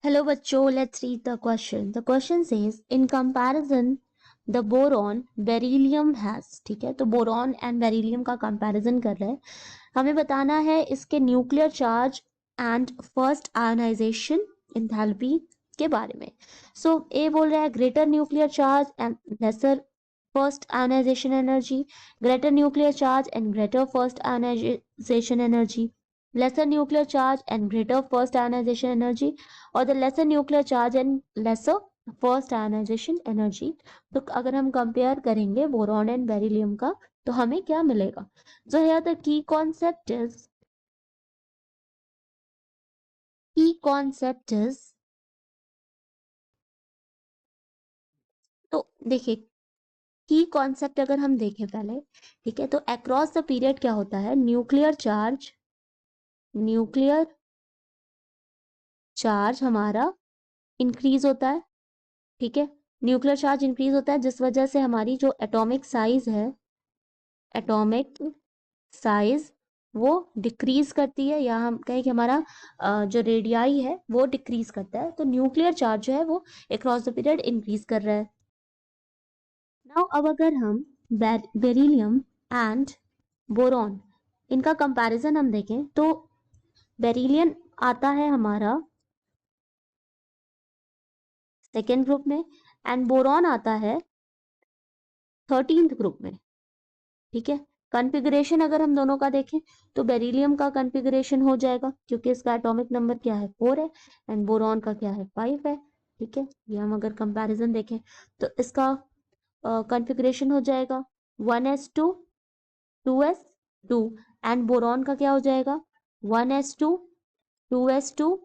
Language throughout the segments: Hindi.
Hello बच्चों, let's read the question. The question says, in comparison, the boron beryllium has, ठीक है, तो बोरॉन एंड बेरिलियम का कंपैरिजन कर रहे हैं. हमें बताना है इसके nuclear charge and first ionization enthalpy के बारे में. सो ए बोल रहा है greater nuclear charge and lesser first ionization energy, greater nuclear charge and greater first ionization energy, lesser nuclear charge and greater first ionization energy, और the lesser nuclear charge and lesser first ionization energy. तो अगर हम कंपेयर करेंगे बोरॉन एंड बेरिलियम का तो हमें क्या मिलेगा. So here the key concept is तो देखिए की कॉन्सेप्ट अगर हम देखें पहले, ठीक है, तो अक्रॉस द पीरियड क्या होता है, न्यूक्लियर चार्ज हमारा इंक्रीज होता है. ठीक है, न्यूक्लियर चार्ज इंक्रीज होता है जिस वजह से हमारी जो एटॉमिक साइज वो डिक्रीज करती है, या हम कहें कि हमारा जो रेडियाई है वो डिक्रीज करता है. तो न्यूक्लियर चार्ज जो है वो अक्रॉस द पीरियड इंक्रीज कर रहा है. नाउ अब अगर हम बेरिलियम एंड बोरॉन इनका कंपैरिजन हम देखें तो बेरिलियम आता है हमारा सेकेंड ग्रुप में एंड बोरॉन आता है 13th ग्रुप में. ठीक है, कॉन्फ़िगरेशन अगर हम दोनों का देखें तो बेरिलियम का कॉन्फ़िगरेशन हो जाएगा क्योंकि इसका एटॉमिक नंबर क्या है 4 है एंड बोरॉन का क्या है 5 है. ठीक है, ये हम अगर कंपैरिजन देखें तो इसका कॉन्फ़िगरेशन हो जाएगा 1s2 2s2 एंड बोरॉन का क्या हो जाएगा 1s2 2s2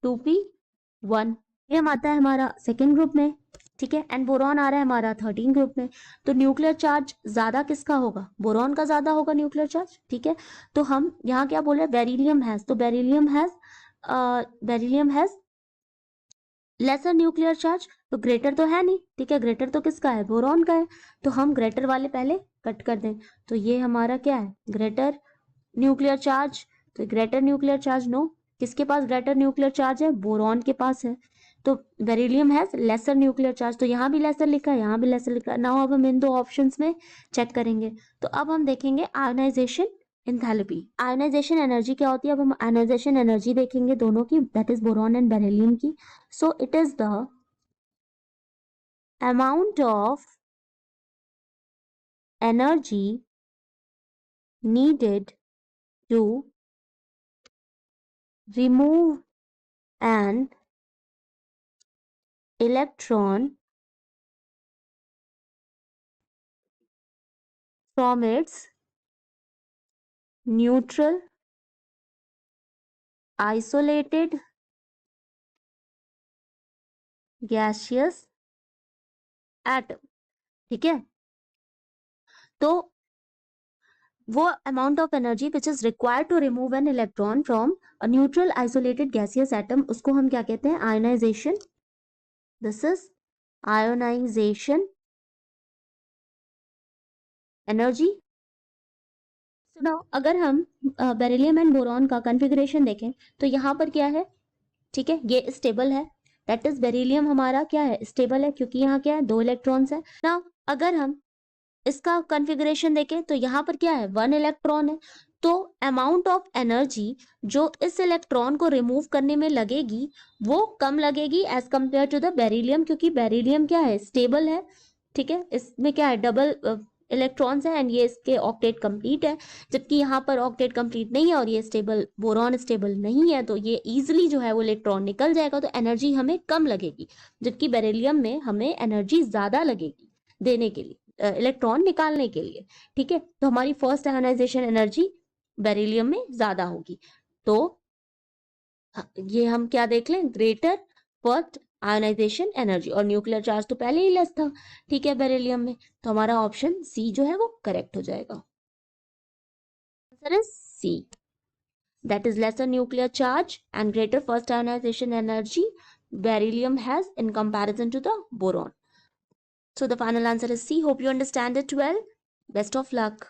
2p1. ये हम आता है हमारा सेकेंड ग्रुप में. ठीक है, एंड बोरॉन आ रहा है हमारा 13 ग्रुप में. तो न्यूक्लियर चार्ज ज्यादा किसका होगा, बोरॉन का ज्यादा होगा न्यूक्लियर चार्ज. ठीक है, तो हम यहाँ क्या बोल रहे हैं बेरिलियम हैज, तो beryllium has lesser nuclear charge. तो ग्रेटर तो है नहीं, ठीक है, ग्रेटर तो किसका है बोरॉन का है. तो हम ग्रेटर वाले पहले कट कर दें. तो ये हमारा क्या है ग्रेटर न्यूक्लियर चार्ज. तो ग्रेटर न्यूक्लियर चार्ज नो, किसके पास ग्रेटर न्यूक्लियर चार्ज है, बोरॉन के पास है. तो beryllium has lesser nuclear charge, तो यहाँ भी लेसर लिखा है, यहाँ भी लेसर लिखा है. नाउ अब हम इन दो ऑप्शंस में चेक करेंगे. तो अब हम देखेंगे आयोनाइजेशन एंथैल्पी, आयोनाइजेशन एनर्जी क्या होती है. अब हम आयोनाइजेशन एनर्जी देखेंगे दोनों की, that is boron and beryllium की. So it is the amount of energy needed to remove an electron from its neutral isolated gaseous atom. ठीक है, तो वो amount of energy which is required to remove an electron from a neutral isolated gaseous atom, उसको हम क्या कहते हैं ionization. This is ionization energy. अगर हम बेरिलियम एंड बोरॉन का कॉन्फ़िगरेशन देखें तो यहाँ पर क्या है, ठीक है, ये स्टेबल है. दैट इज बेरिलियम हमारा क्या है स्टेबल है क्योंकि यहाँ क्या है 2 इलेक्ट्रॉन्स है. नाउ अगर हम इसका कॉन्फ़िगरेशन देखें तो यहाँ पर क्या है 1 इलेक्ट्रॉन है. तो अमाउंट ऑफ एनर्जी जो इस इलेक्ट्रॉन को रिमूव करने में लगेगी वो कम लगेगी as compare to the beryllium, क्योंकि बेरिलियम क्या है स्टेबल है. ठीक है, इसमें क्या है डबल इलेक्ट्रॉन्स है एंड ये इसके ऑक्टेट कंप्लीट है, जबकि यहाँ पर ऑक्टेट कंप्लीट नहीं है और ये स्टेबल बोरॉन स्टेबल नहीं है. तो ये इजीली जो है वो इलेक्ट्रॉन निकल जाएगा, तो एनर्जी हमें कम लगेगी, जबकि बेरिलियम में हमें एनर्जी ज्यादा लगेगी देने के लिए, इलेक्ट्रॉन निकालने के लिए. ठीक है, तो हमारी फर्स्ट आयोनाइजेशन एनर्जी बेरिलियम में ज्यादा होगी. तो ये हम क्या देख लें ग्रेटर फर्स्ट आयोनाइजेशन एनर्जी, और न्यूक्लियर चार्ज तो पहले ही लेस था. ठीक है, बेरिलियम में, तो हमारा ऑप्शन सी जो है वो करेक्ट हो जाएगा. Answer is C, that is lesser nuclear charge and greater first ionization energy beryllium has in comparison to the boron. So the final answer is C. Hope you understand it well. Best of luck.